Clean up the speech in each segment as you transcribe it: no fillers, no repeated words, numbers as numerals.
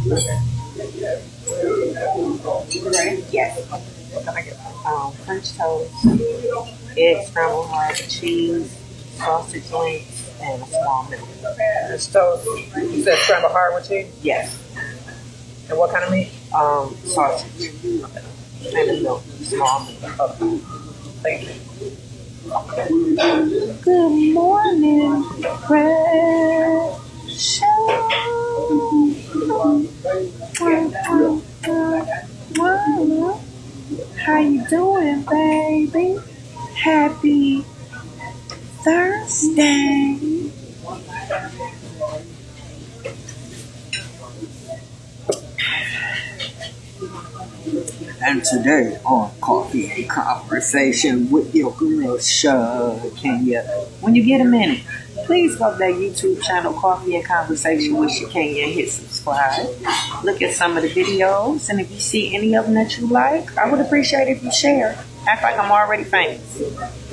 Right? Yes. What can I get? French toast, egg scrambled hard, cheese, sausage links, and a small milk. French toast. You said scrambled hard with cheese? Yes. And what kind of meat? Sausage. And a milk. Small milk. Okay. Thank you. Good morning, precious. How you doing, baby? Happy Thursday. And today on Coffee and Conversation with your girl Shakenya. When you get a minute, please go to that YouTube channel Coffee and Conversation with Shakenya and hit subscribe. Look at some of the videos, and if you see any of them that you like, I would appreciate if you share. Act like I'm already famous.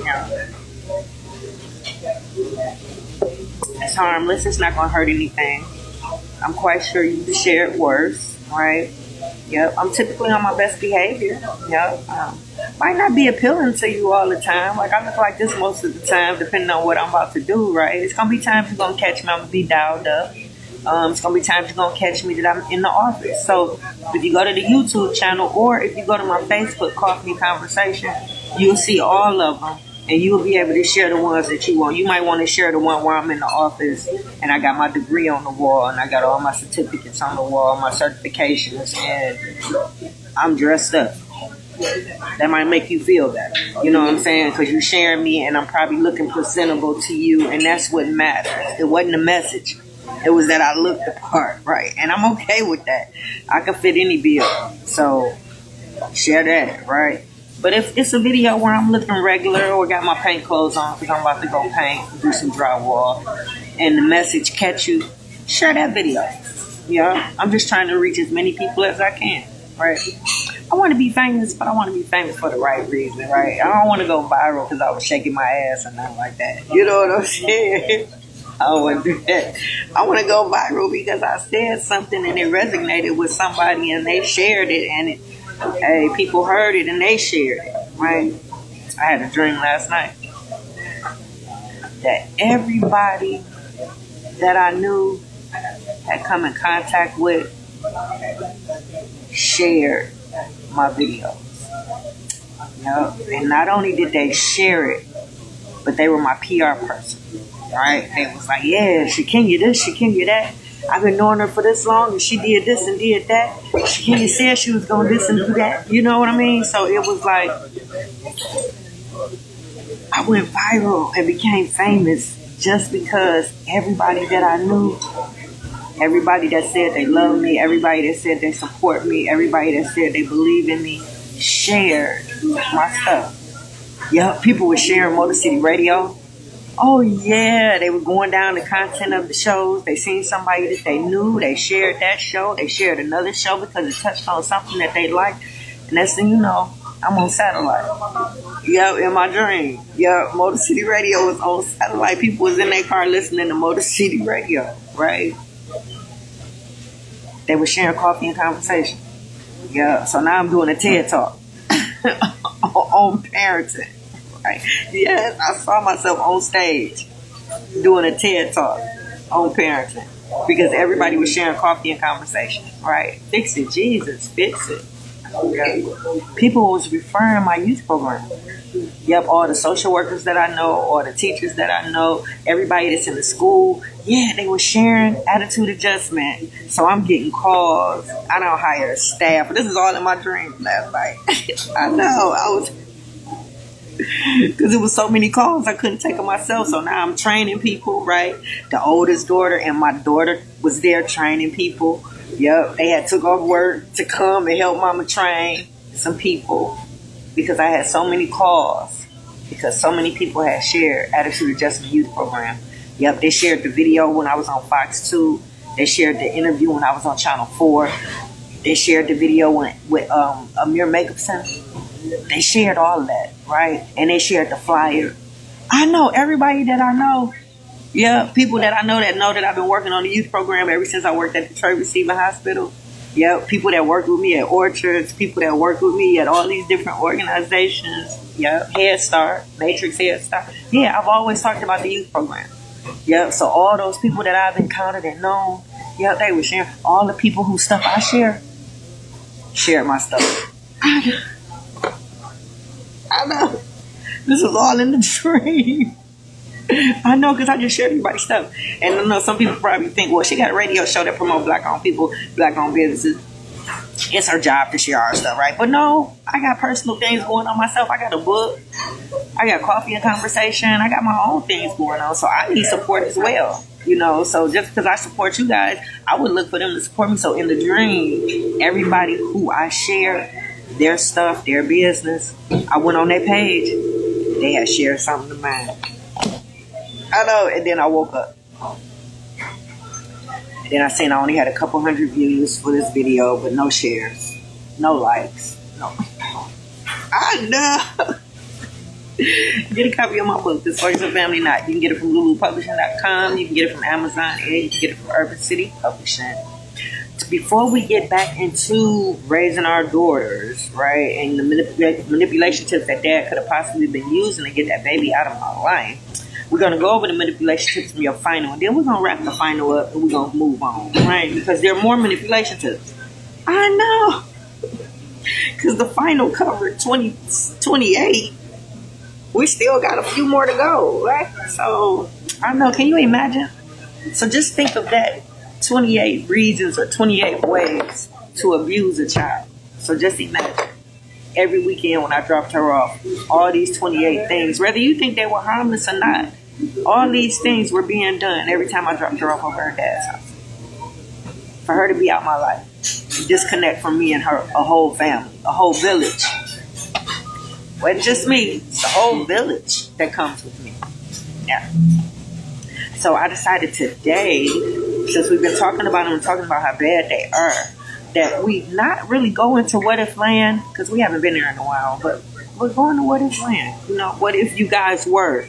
Yeah. It's harmless. It's not going to hurt anything. I'm quite sure you share it worse, right? Yep, I'm typically on my best behavior. Yep, might not be appealing to you all the time. Like, I look like this most of the time, depending on what I'm about to do, right? It's going to be times you're going to catch me, I'm going to be dialed up. It's going to be times you're going to catch me that I'm in the office. So, if you go to the YouTube channel or if you go to my Facebook, Coffee Conversation, you'll see all of them. And you'll be able to share the ones that you want. You might want to share the one where I'm in the office and I got my degree on the wall and I got all my certificates on the wall, my certifications, and I'm dressed up. That might make you feel better. You know what I'm saying? Because you're sharing me and I'm probably looking presentable to you, and that's what matters. It wasn't a message. It was that I looked the part, right? And I'm okay with that. I can fit any bill. So share that, right? But if it's a video where I'm looking regular or got my paint clothes on because I'm about to go paint, do some drywall, and the message catch you, share that video. Yeah, I'm just trying to reach as many people as I can, right? I want to be famous, but I want to be famous for the right reason, right? I don't want to go viral because I was shaking my ass or nothing like that. You know what I'm saying? I don't want to do that. I want to go viral because I said something and it resonated with somebody and they shared it, and hey, people heard it and they shared it, right? I had a dream last night that everybody that I knew had come in contact with shared my videos. Yep. And not only did they share it, but they were my PR person, right? They was like, yeah, Shakenya this, Shakenya that. I've been knowing her for this long, and she did this and did that. She said she was going to this and do that. You know what I mean? So it was like, I went viral and became famous just because everybody that I knew, everybody that said they love me, everybody that said they support me, everybody that said they believe in me, shared my stuff. Yeah, people were sharing Motor City Radio. Oh, yeah, they were going down the content of the shows. They seen somebody that they knew. They shared that show. They shared another show because it touched on something that they liked. And next thing you know, I'm on satellite. Yeah, in my dream. Yeah, Motor City Radio was on satellite. People was in their car listening to Motor City Radio, right? They were sharing Coffee and Conversation. Yeah, so now I'm doing a TED Talk on parenting. Right. Yes, I saw myself on stage doing a TED Talk on parenting because everybody was sharing Coffee and Conversation, right? Fix it, Jesus, fix it. Okay. People was referring my youth program. Yep, all the social workers that I know, all the teachers that I know, everybody that's in the school, yeah, they were sharing attitude adjustment. So I'm getting calls. I don't hire a staff. This is all in my dream last night. I know, I was... because it was so many calls I couldn't take them myself. So now I'm training people, right? The oldest daughter and my daughter was there training people. Yep, they had took off work to come and help mama train some people because I had so many calls because so many people had shared Attitude Adjustment Youth Program. Yep, they shared the video when I was on Fox 2. They shared the interview when I was on Channel 4. They shared the video with Amir Makeup Center. They shared all of that, right? And they shared the flyer. I know everybody that I know. Yeah, people that I know that I've been working on the youth program ever since I worked at Detroit Receiving Hospital. Yep, people that work with me at orchards, people that work with me at all these different organizations. Yep, Head Start, Matrix Head Start. Yeah, I've always talked about the youth program. Yep, so all those people that I've encountered and known, yep, they were sharing. All the people whose stuff I share my stuff. I know. This was all in the dream. I know, because I just shared everybody's stuff. And I know some people probably think, well, she got a radio show that promotes black-owned people, black-owned businesses. It's her job to share our stuff, right? But no, I got personal things going on myself. I got a book. I got coffee and conversation. I got my own things going on. So I need support as well. You know, so just because I support you guys, I would look for them to support me. So in the dream, everybody who I share their stuff, their business, I went on their page. They had shared something to mine. I know, and then I woke up. And then I seen I only had a couple hundred views for this video, but no shares, no likes, no. I know. Get a copy of my book, This Works of Family Knot. You can get it from lulupublishing.com. You can get it from Amazon, and you can get it from Urban City Publishing. Before we get back into raising our daughters, right, and the manipulation tips that Dad could have possibly been using to get that baby out of my life, we're going to go over the manipulation tips from your final, and then we're going to wrap the final up, and we're going to move on, right? Because there are more manipulation tips. I know. Because the final covered 28. We still got a few more to go, right? So, I know. Can you imagine? So just think of that 28 reasons or 28 ways to abuse a child. So just imagine. Every weekend when I dropped her off, all these 28 things, whether you think they were harmless or not, all these things were being done every time I dropped her off over her dad's house. For her to be out my life, disconnect from me and her, a whole family, a whole village. Wasn't just me, it's the whole village that comes with me. Yeah. So I decided today, since we've been talking about them and talking about how bad they are, that we not really go into what if land, because we haven't been there in a while, but we're going to what if land. You know, what if you guys were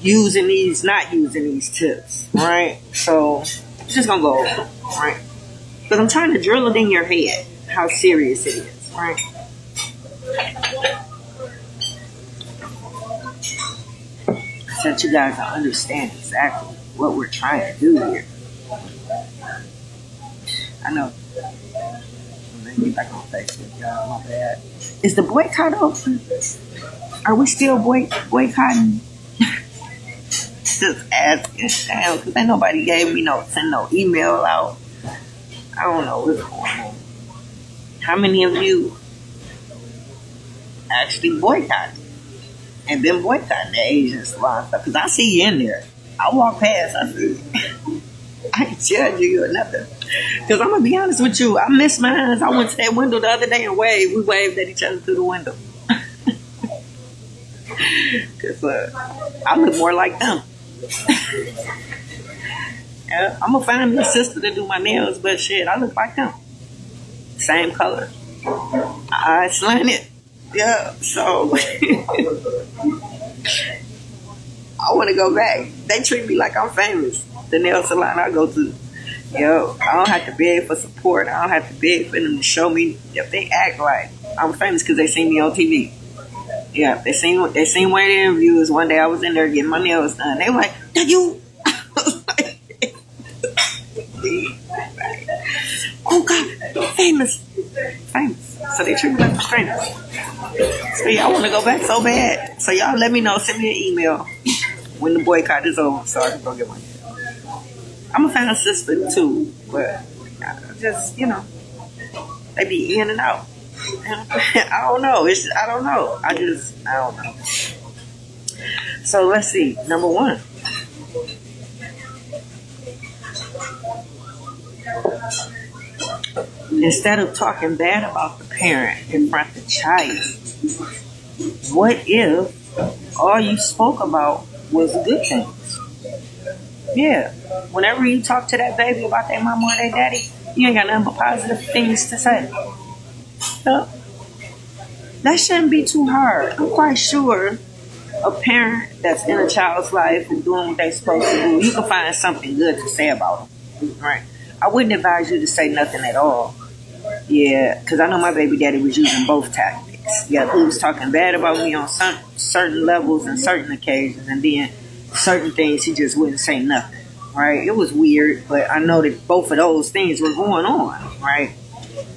not using these tips, right? So I'm just going to go over, right? Because I'm trying to drill it in your head how serious it is, right? So that you guys will understand exactly what we're trying to do here. I know. Let me get back on Facebook, y'all. My bad. Is the boycott open? Are we still boycotting? Just asking. Damn, because ain't nobody gave me send no email out. I don't know what's going on. How many of you actually boycotted and been boycotting the Asian salon stuff? Because I see you in there. I walk past, I see I ain't judge you or nothing. Because I'm going to be honest with you. I miss mine. I went to that window the other day and waved. We waved at each other through the window. Because I look more like them. Yeah, I'm going to find me a sister to do my nails, but shit, I look like them. Same color. Eyes slanted. Yeah, so I want to go back. They treat me like I'm famous. The nail salon I go to. Yo, I don't have to beg for support. I don't have to beg for them to show me if they act like I'm famous because they seen me on TV. Yeah, they seen one of the interviews. One day I was in there getting my nails done. They were like, "Are you?" Oh God, famous. So they treat me like I'm famous. So yeah, I want to go back so bad. So y'all let me know. Send me an email when the boycott is over so I can go get my nails. I'm a fan sister too, but just, they be in and out. I don't know. I don't know. I don't know. So let's see. Number 1. Instead of talking bad about the parent in front of the child, what if all you spoke about was good things? Yeah. Whenever you talk to that baby about their mama or their daddy, you ain't got nothing but positive things to say. So, that shouldn't be too hard. I'm quite sure a parent that's in a child's life and doing what they're supposed to do, you can find something good to say about them. Right? I wouldn't advise you to say nothing at all. Yeah, because I know my baby daddy was using both tactics. Yeah, he was talking bad about me on certain levels and certain occasions, and then certain things he just wouldn't say nothing. Right? It was weird, but I know that both of those things were going on. Right?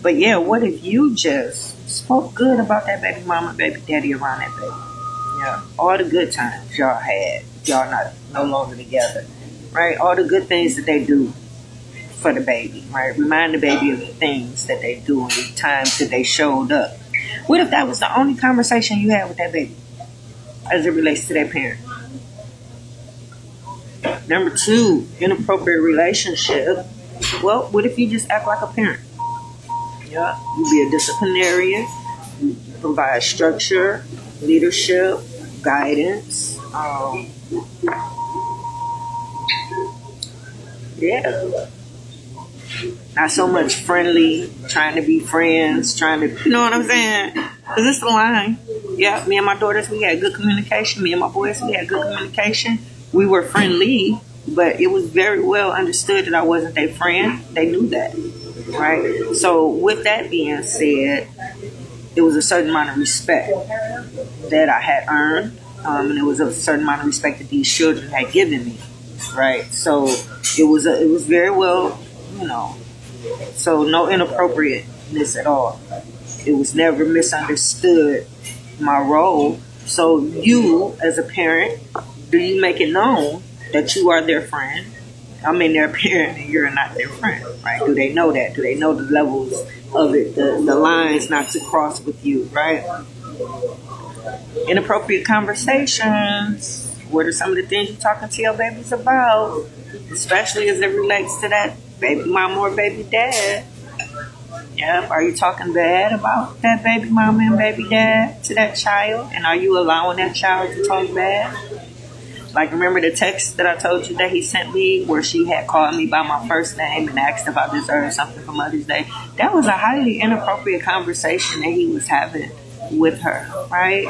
But yeah, what if you just spoke good about that baby mama, baby daddy around that baby? Yeah, all the good times y'all had, y'all not no longer together, right? All the good things that they do for the baby, right? Remind the baby of the things that they do and the times that they showed up. What if that was the only conversation you had with that baby as it relates to that parent? Number two, inappropriate relationship. Well, what if you just act like a parent? Yeah, you be a disciplinarian, you provide structure, leadership, guidance. Yeah, not so much friendly, trying to be friends, trying to, you know what I'm saying? Because it's the line. Yeah, me and my daughters, we had good communication. Me and my boys, we had good communication. We were friendly, but it was very well understood that I wasn't their friend. They knew that, right? So with that being said, it was a certain amount of respect that I had earned, and it was a certain amount of respect that these children had given me, right? So it was very well, you know, so no inappropriateness at all. It was never misunderstood my role. So you, as a parent, do you make it known that you are their friend? I mean, their parent and you're not their friend, right? Do they know that? Do they know the levels of it, the lines not to cross with you, right? Inappropriate conversations. What are some of the things you're talking to your babies about? Especially as it relates to that baby mama or baby dad. Yep. Are you talking bad about that baby mama and baby dad to that child? And are you allowing that child to talk bad? Like, remember the text that I told you that he sent me where she had called me by my first name and asked if I deserved something for Mother's Day? That was a highly inappropriate conversation that he was having with her, right?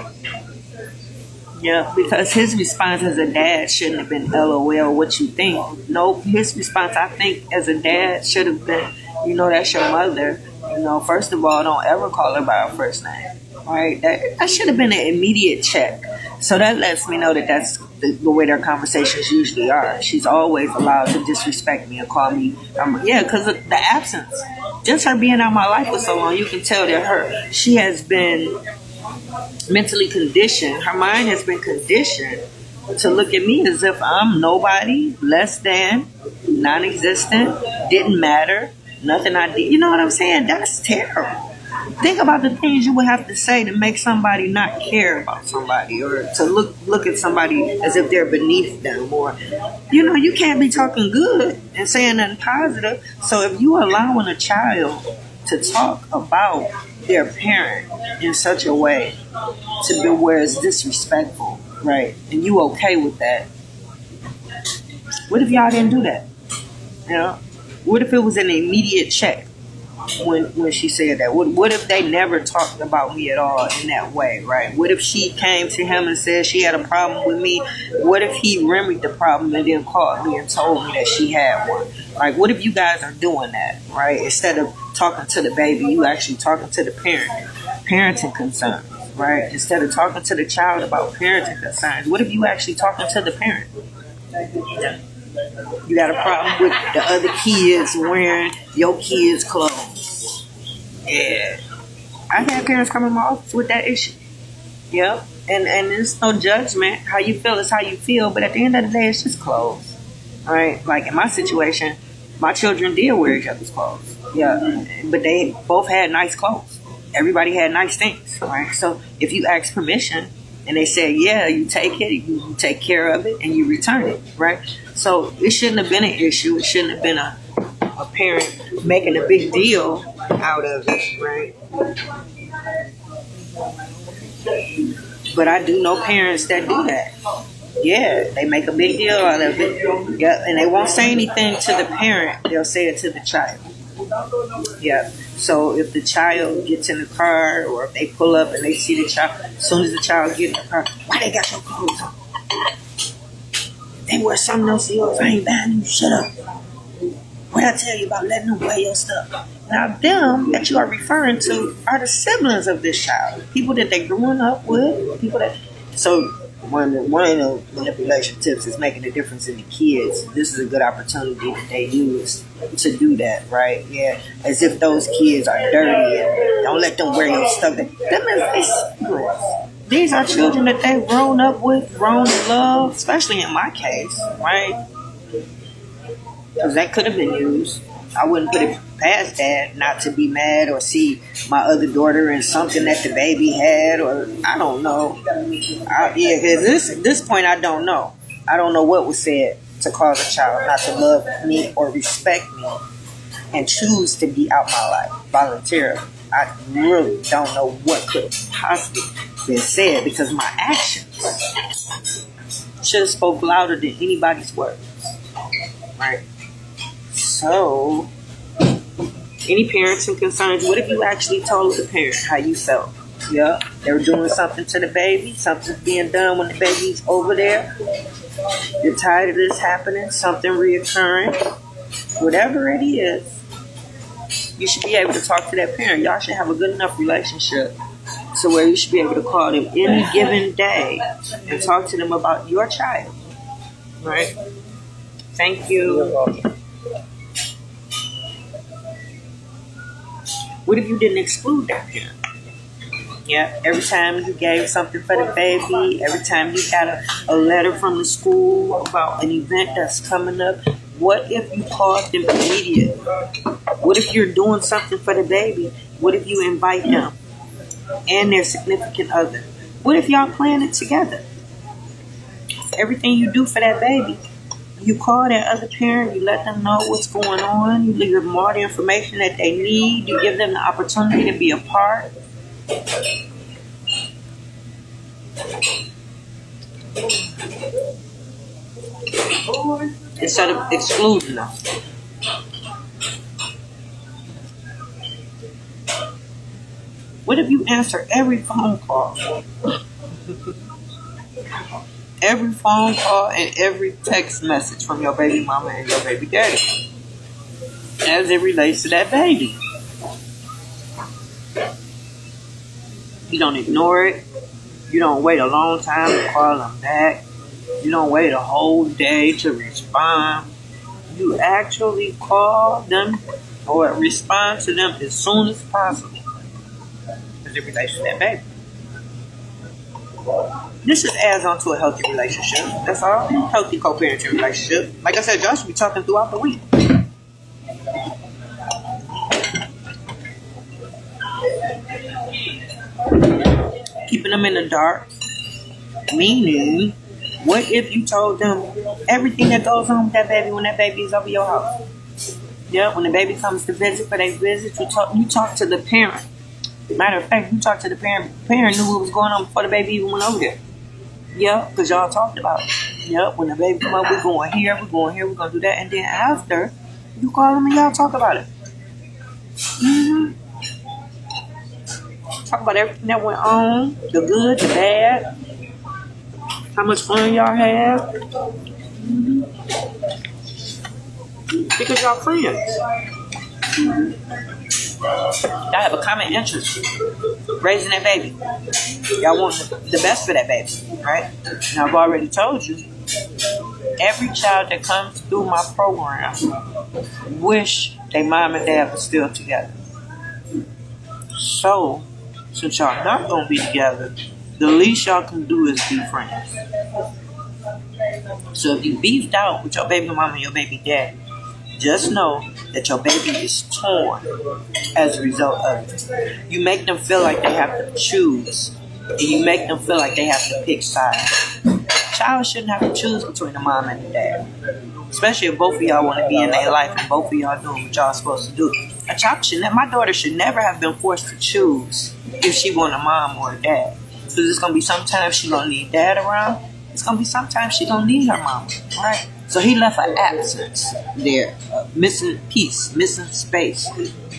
Yeah, because his response as a dad shouldn't have been LOL, what you think. Nope, his response, I think, as a dad should have been, that's your mother. First of all, don't ever call her by her first name, right? That should have been an immediate check. So that lets me know that that's the way their conversations usually are. She's always allowed to disrespect me and call me, because of the absence. Just her being out of my life for so long, you can tell that she has been mentally conditioned. Her mind has been conditioned to look at me as if I'm nobody, less than, non-existent, didn't matter, nothing I did. You know what I'm saying? That's terrible. Think about the things you would have to say to make somebody not care about somebody, or to look at somebody as if they're beneath them, or you can't be talking good and saying nothing positive. So if you allowing a child to talk about their parent in such a way to be where it's disrespectful, right? And you okay with that? What if y'all didn't do that? What if it was an immediate check when she said that? What if they never talked about me at all in that way, right? What if she came to him and said she had a problem with me? What if he remedied the problem and then called me and told me that she had one? Like, what if you guys are doing that, right? Instead of talking to the baby, you actually talking to the parenting concerns, right? Instead of talking to the child about parenting concerns, what if you actually talking to the parent? You got a problem with the other kids wearing your kids' clothes. Yeah. I've had parents come in my office with that issue. Yep. And there's no judgment. How you feel is how you feel. But at the end of the day, it's just clothes. All right? Like in my situation, my children did wear each other's clothes. Yeah. But they both had nice clothes. Everybody had nice things. All right? So if you ask permission and they say, yeah, you take it, you take care of it, and you return it. Right? So it shouldn't have been an issue. It shouldn't have been a parent making a big deal out of it, right? But I do know parents that do that. Yeah, they make a big deal out of it. Yeah, and they won't say anything to the parent. They'll say it to the child. Yeah. So if the child gets in the car, or if they pull up and they see the child, as soon as the child gets in the car, why they got your clothes on? They wear something else to yours. I ain't buying you. Shut up. What I tell you about letting them wear your stuff? Now, them that you are referring to are the siblings of this child, people that they growing up with, people that. So one of the manipulation tips is making a difference in the kids. This is a good opportunity that they use to do that, right? Yeah, as if those kids are dirty and don't let them wear your stuff. Them is siblings. These are children that they've grown up with, grown to love, especially in my case, right? Because that could have been used. I wouldn't put it past that not to be mad or see my other daughter in something that the baby had, or I don't know. Because this point, I don't know. I don't know what was said to cause a child not to love me or respect me and choose to be out my life voluntarily. I really don't know what could have possibly been said because my actions should have spoke louder than anybody's words. Right? So, any parents and concerns, what if you actually told the parent how you felt? Yeah, they were doing something to the baby, something's being done when the baby's over there. You're tired of this happening, something reoccurring. Whatever it is, you should be able to talk to that parent. Y'all should have a good enough relationship to where you should be able to call them any given day and talk to them about your child. Right? Thank you. What if you didn't exclude that parent? Yeah, every time you gave something for the baby, every time you got a letter from the school about an event that's coming up, what if you called them immediately? What if you're doing something for the baby? What if you invite them and their significant other? What if y'all plan it together? Everything you do for that baby, you call that other parent, you let them know what's going on, you give them all the information that they need, you give them the opportunity to be a part. Instead of excluding them. What if you answer every phone call? Every phone call and every text message from your baby mama and your baby daddy as it relates to that baby. You don't ignore it. You don't wait a long time to call them back. You don't wait a whole day to respond. You actually call them or respond to them as soon as possible as it relates to that baby. This just adds on to a healthy relationship. That's all. Healthy co-parenting relationship. Like I said, y'all should be talking throughout the week. Keeping them in the dark. Meaning, what if you told them everything that goes on with that baby when that baby is over your house? Yeah, when the baby comes to visit for their visit, you talk to the parent. Matter of fact, you talk to the parent. The parent knew what was going on before the baby even went over there. Yeah, because y'all talked about it. Yep, when the baby come up, we're going here, we're going to do that. And then after, you call them and y'all talk about it. Mm-hmm. Talk about everything that went on, the good, the bad, how much fun y'all have. Mm-hmm. Because y'all friends. Y'all have a common interest, raising that baby. Y'all want the best for that baby, right? And I've already told you, every child that comes through my program wish their mom and dad were still together. So, since y'all not gonna be together, the least y'all can do is be friends. So if you beefed out with your baby mama and your baby daddy, just know that your baby is torn as a result of it. You make them feel like they have to choose, and you make them feel like they have to pick sides. A child shouldn't have to choose between the mom and the dad, especially if both of y'all want to be in their life and both of y'all doing what y'all supposed to do. A child my daughter should never have been forced to choose if she want a mom or a dad. Because it's going to be sometimes she going to need dad around. It's going to be sometimes she going to need her mom, right? So he left an absence there, missing piece, missing space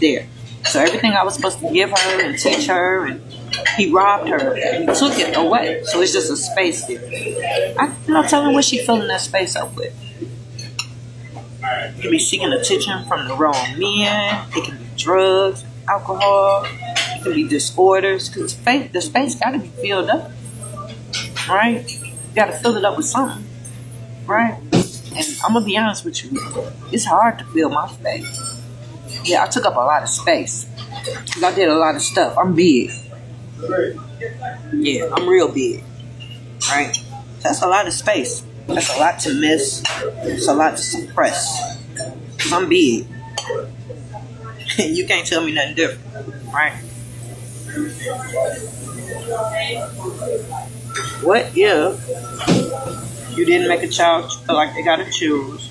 there. So everything I was supposed to give her and teach her, and he robbed her. He took it away. So it's just a space there. I'm not telling what she filling that space up with. You can be seeking attention from the wrong men. It can be drugs, alcohol. It can be disorders. Because the space got to be filled up, right? You got to fill it up with something, right? And I'm going to be honest with you. It's hard to fill my space. Yeah, I took up a lot of space. Because I did a lot of stuff. I'm big. Yeah, I'm real big, right? That's a lot of space. That's a lot to miss. It's a lot to suppress. Because I'm big. You can't tell me nothing different, right? What if you didn't make a child feel like they gotta choose?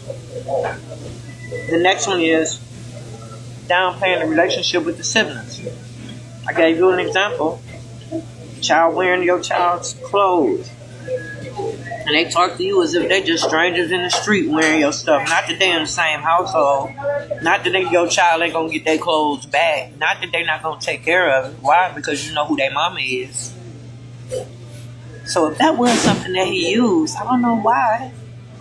The next one is downplaying the relationship with the siblings. I gave you an example. Child wearing your child's clothes. And they talk to you as if they're just strangers in the street wearing your stuff. Not that they're in the same household. Not that your child ain't gonna get their clothes back. Not that they're not gonna take care of it. Why? Because you know who their mama is. So if that was something that he used, I don't know why.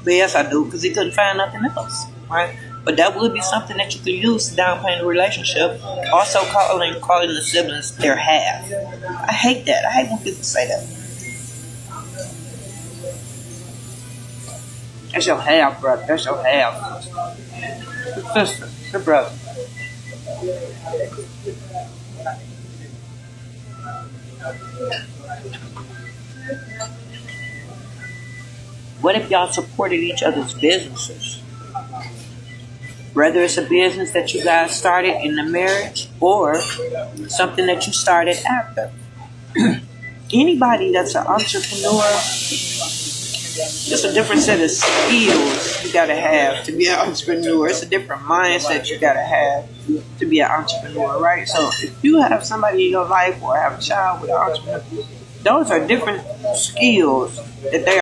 But yes, I do, because he couldn't find nothing else, right? But that would be something that you could use to downplay the relationship. Also calling the siblings their half. I hate that. I hate when people say that. That's your half, brother. That's your half. Your sister. Your brother. What if y'all supported each other's businesses? Whether it's a business that you guys started in the marriage or something that you started after. Anybody that's an entrepreneur, it's a different set of skills you gotta have to be an entrepreneur. It's a different mindset you gotta have to be an entrepreneur, right? So if you have somebody in your life or have a child with an entrepreneur, those are different skills that they